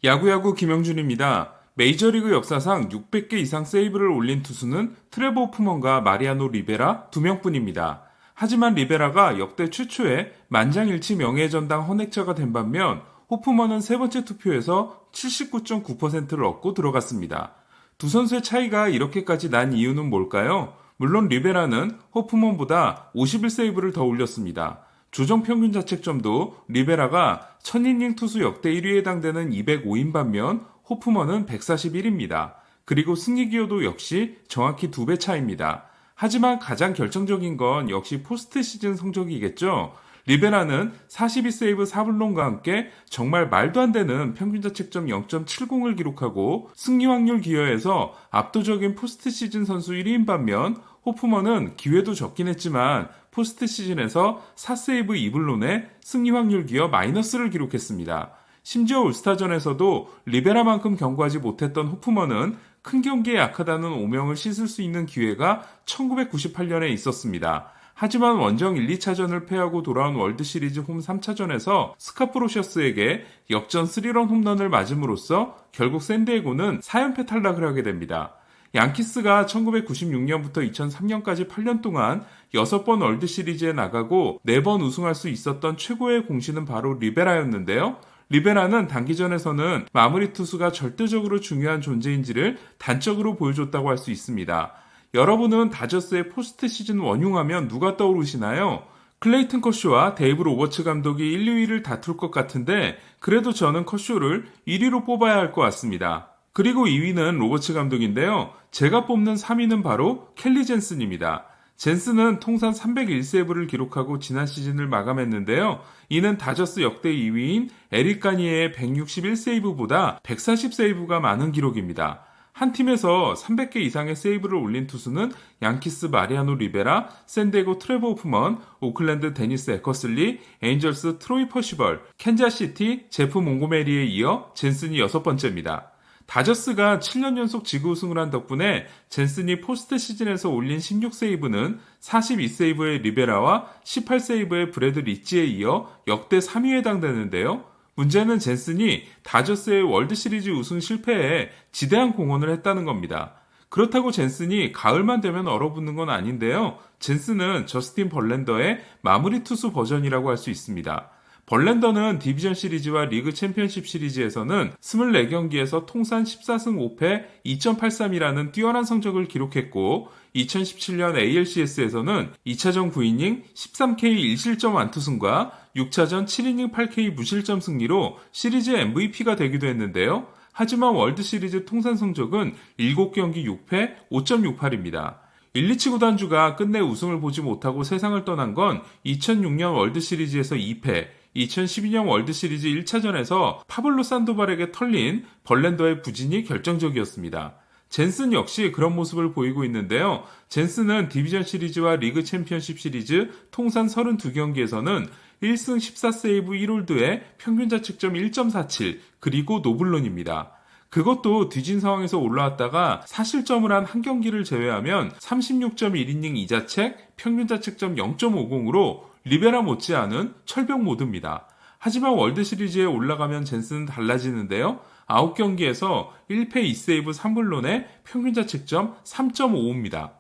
야구야구 김영준입니다. 메이저리그 역사상 600개 이상 세이브를 올린 투수는 트레버 호프먼과 마리아노 리베라 2명뿐입니다. 하지만 리베라가 역대 최초의 만장일치 명예의 전당 헌액자가 된 반면 호프먼은 세 번째 투표에서 79.9%를 얻고 들어갔습니다. 두 선수의 차이가 이렇게까지 난 이유는 뭘까요? 물론 리베라는 호프먼보다 51세이브를 더 올렸습니다. 조정 평균 자책점도 리베라가 1000이닝 투수 역대 1위에 해당되는 205인 반면 호프먼은 141입니다. 그리고 승리 기여도 역시 정확히 2배 차입니다. 하지만 가장 결정적인 건 역시 포스트 시즌 성적이겠죠. 리베라는 42세이브 4블론과 함께 정말 말도 안 되는 평균 자책점 0.70을 기록하고 승리 확률 기여에서 압도적인 포스트 시즌 선수 1위인 반면 호프먼은 기회도 적긴 했지만 포스트 시즌에서 4세이브 2블론에 승리 확률 기여 마이너스를 기록했습니다. 심지어 올스타전에서도 리베라만큼 경고하지 못했던 호프먼은 큰 경기에 약하다는 오명을 씻을 수 있는 기회가 1998년에 있었습니다. 하지만 원정 1, 2차전을 패하고 돌아온 월드시리즈 홈 3차전에서 스카프로셔스에게 역전 3런 홈런을 맞음으로써 결국 샌디에고는 4연패 탈락을 하게 됩니다. 양키스가 1996년부터 2003년까지 8년 동안 6번 월드시리즈에 나가고 4번 우승할 수 있었던 최고의 공신은 바로 리베라였는데요. 리베라는 단기전에서는 마무리 투수가 절대적으로 중요한 존재인지를 단적으로 보여줬다고 할 수 있습니다. 여러분은 다저스의 포스트 시즌 원흉하면 누가 떠오르시나요? 클레이튼 커쇼와 데이브 로버츠 감독이 1, 2위를 다툴 것 같은데 그래도 저는 커쇼를 1위로 뽑아야 할 것 같습니다. 그리고 2위는 로버츠 감독인데요. 제가 뽑는 3위는 바로 켈리 젠슨입니다. 젠슨은 통산 301세이브를 기록하고 지난 시즌을 마감했는데요. 이는 다저스 역대 2위인 에릭 가니에의 161세이브보다 140세이브가 많은 기록입니다. 한 팀에서 300개 이상의 세이브를 올린 투수는 양키스 마리아노 리베라, 샌디에고 트레버 호프먼, 오클랜드 데니스 에커슬리, 에인절스 트로이 퍼시벌, 캔자시티 제프 몽고메리에 이어 젠슨이 6번째입니다. 다저스가 7년 연속 지구 우승을 한 덕분에 젠슨이 포스트 시즌에서 올린 16세이브는 42세이브의 리베라와 18세이브의 브래드 리치에 이어 역대 3위에 해당되는데요. 문제는 젠슨이 다저스의 월드시리즈 우승 실패에 지대한 공헌을 했다는 겁니다. 그렇다고 젠슨이 가을만 되면 얼어붙는 건 아닌데요. 젠슨은 저스틴 벌랜더의 마무리 투수 버전이라고 할 수 있습니다. 벌랜더는 디비전 시리즈와 리그 챔피언십 시리즈에서는 24경기에서 통산 14승 5패 2.83이라는 뛰어난 성적을 기록했고 2017년 ALCS에서는 2차전 9이닝 13K 1실점 완투승과 6차전 7이닝 8K 무실점 승리로 시리즈 MVP가 되기도 했는데요. 하지만 월드시리즈 통산 성적은 7경기 6패 5.68입니다. 1-2치 구단주가 끝내 우승을 보지 못하고 세상을 떠난 건 2006년 월드시리즈에서 2패, 2012년 월드시리즈 1차전에서 파블로 산도발에게 털린 벌랜더의 부진이 결정적이었습니다. 젠슨 역시 그런 모습을 보이고 있는데요. 젠슨은 디비전 시리즈와 리그 챔피언십 시리즈 통산 32경기에서는 1승 14세이브 1홀드에 평균 자책점 1.47 그리고 노블론입니다. 그것도 뒤진 상황에서 올라왔다가 사실점을 한 한 경기를 제외하면 36.1이닝 2자책, 평균 자책점 0.50으로 리베라 못지않은 철벽 모드입니다. 하지만 월드시리즈에 올라가면 젠슨은 달라지는데요. 9경기에서 1패 2세이브 3블론에 평균 자책점 3.55입니다.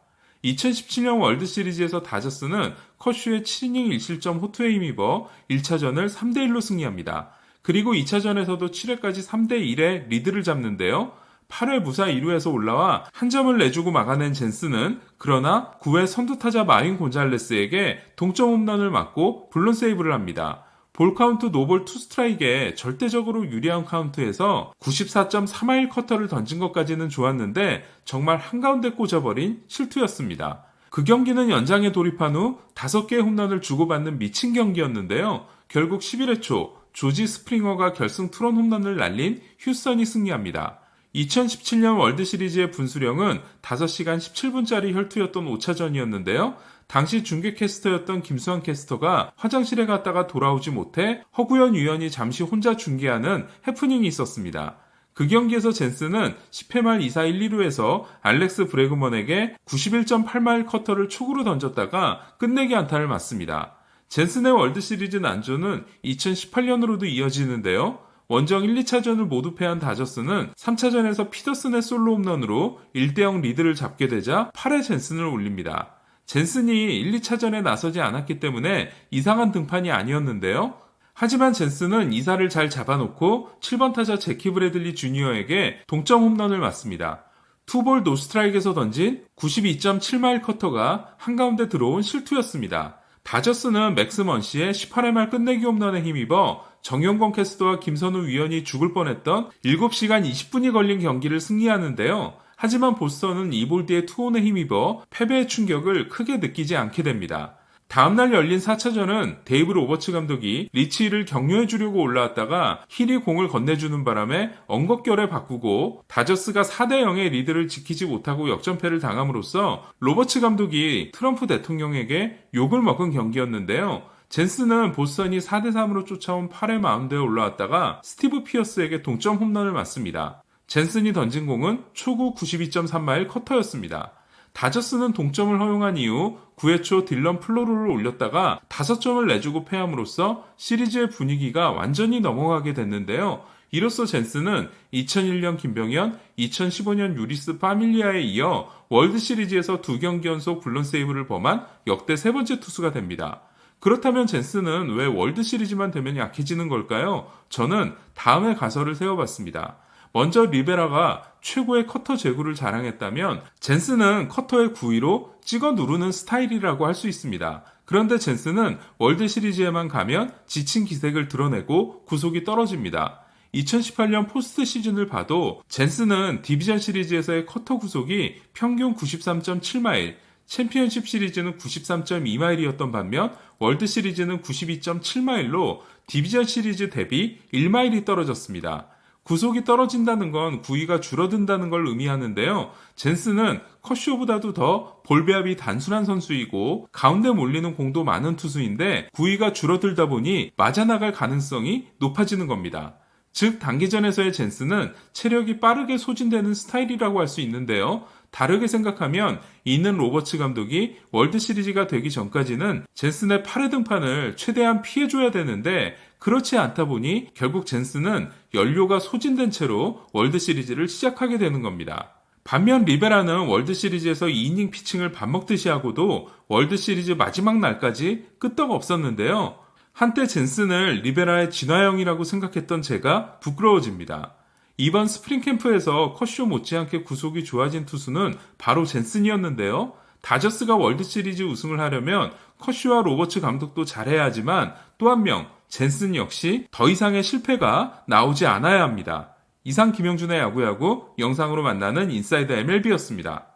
2017년 월드시리즈에서 다저스는 커쇼의 7이닝 1실점 호투에 힘입어 1차전을 3대1로 승리합니다. 그리고 2차전에서도 7회까지 3대1의 리드를 잡는데요. 8회 무사 2루에서 올라와 한 점을 내주고 막아낸 젠슨은 그러나 9회 선두타자 마윈 곤잘레스에게 동점 홈런을 맞고 블론 세이브를 합니다. 볼 카운트 노볼 투 스트라이크에 절대적으로 유리한 카운트에서 94.3마일 커터를 던진 것까지는 좋았는데 정말 한가운데 꽂아버린 실투였습니다. 그 경기는 연장에 돌입한 후 5개의 홈런을 주고받는 미친 경기였는데요. 결국 11회 초 조지 스프링어가 결승 투런 홈런을 날린 휴스턴이 승리합니다. 2017년 월드시리즈의 분수령은 5시간 17분짜리 혈투였던 5차전이었는데요. 당시 중계 캐스터였던 김수환 캐스터가 화장실에 갔다가 돌아오지 못해 허구현 위원이 잠시 혼자 중계하는 해프닝이 있었습니다. 그 경기에서 젠슨은 10회 말 2사 1, 2루에서 알렉스 브레그먼에게 91.8마일 커터를 촉으로 던졌다가 끝내기 안타를 맞습니다. 젠슨의 월드시리즈 난조는 2018년으로도 이어지는데요. 원정 1, 2차전을 모두 패한 다저스는 3차전에서 피더슨의 솔로 홈런으로 1대0 리드를 잡게 되자 8회 젠슨을 올립니다. 젠슨이 1, 2차전에 나서지 않았기 때문에 이상한 등판이 아니었는데요. 하지만 젠슨은 이사를 잘 잡아놓고 7번 타자 제키 브래들리 주니어에게 동점 홈런을 맞습니다. 투볼 노스트라이크에서 던진 92.7마일 커터가 한가운데 들어온 실투였습니다. 다저스는 맥스 먼시의 18회 말 끝내기 홈런에 힘입어 정용건 캐스터와 김선우 위원이 죽을 뻔했던 7시간 20분이 걸린 경기를 승리하는데요. 하지만 보스턴은 2볼 뒤에 투혼에 힘입어 패배의 충격을 크게 느끼지 않게 됩니다. 다음날 열린 4차전은 데이브 로버츠 감독이 리치를 격려해주려고 올라왔다가 힐이 공을 건네주는 바람에 엉겁결에 바꾸고 다저스가 4대0의 리드를 지키지 못하고 역전패를 당함으로써 로버츠 감독이 트럼프 대통령에게 욕을 먹은 경기였는데요. 젠슨은 보스턴이 4대3으로 쫓아온 8회 마운드에 올라왔다가 스티브 피어스에게 동점 홈런을 맞습니다. 젠슨이 던진 공은 초구 92.3마일 커터였습니다. 다저스는 동점을 허용한 이후 9회 초 딜런 플로르를 올렸다가 5점을 내주고 패함으로써 시리즈의 분위기가 완전히 넘어가게 됐는데요. 이로써 젠슨은 2001년 김병현, 2015년 유리스 파밀리아에 이어 월드시리즈에서 2경기 연속 블론 세이브를 범한 역대 세 번째 투수가 됩니다. 그렇다면 젠슨은 왜 월드시리즈만 되면 약해지는 걸까요? 저는 다음의 가설을 세워봤습니다. 먼저 리베라가 최고의 커터 제구를 자랑했다면 젠슨은 커터의 구위로 찍어 누르는 스타일이라고 할 수 있습니다. 그런데 젠슨은 월드시리즈에만 가면 지친 기색을 드러내고 구속이 떨어집니다. 2018년 포스트 시즌을 봐도 젠슨은 디비전 시리즈에서의 커터 구속이 평균 93.7마일, 챔피언십 시리즈는 93.2마일이었던 반면 월드 시리즈는 92.7마일로 디비전 시리즈 대비 1마일이 떨어졌습니다. 구속이 떨어진다는 건 구위가 줄어든다는 걸 의미하는데요. 젠슨은 커쇼보다도 더 볼배합이 단순한 선수이고 가운데 몰리는 공도 많은 투수인데 구위가 줄어들다 보니 맞아나갈 가능성이 높아지는 겁니다. 즉 단기전에서의 젠슨은 체력이 빠르게 소진되는 스타일이라고 할 수 있는데요. 다르게 생각하면 이는 로버츠 감독이 월드시리즈가 되기 전까지는 젠슨의 8회 등판을 최대한 피해줘야 되는데 그렇지 않다 보니 결국 젠슨은 연료가 소진된 채로 월드시리즈를 시작하게 되는 겁니다. 반면 리베라는 월드시리즈에서 2이닝 피칭을 밥 먹듯이 하고도 월드시리즈 마지막 날까지 끄떡 없었는데요. 한때 젠슨을 리베라의 진화형이라고 생각했던 제가 부끄러워집니다. 이번 스프링 캠프에서 커쇼 못지않게 구속이 좋아진 투수는 바로 젠슨이었는데요. 다저스가 월드시리즈 우승을 하려면 커쇼와 로버츠 감독도 잘해야 하지만 또 한 명 젠슨 역시 더 이상의 실패가 나오지 않아야 합니다. 이상 김영준의 야구야구 영상으로 만나는 인사이드 MLB였습니다.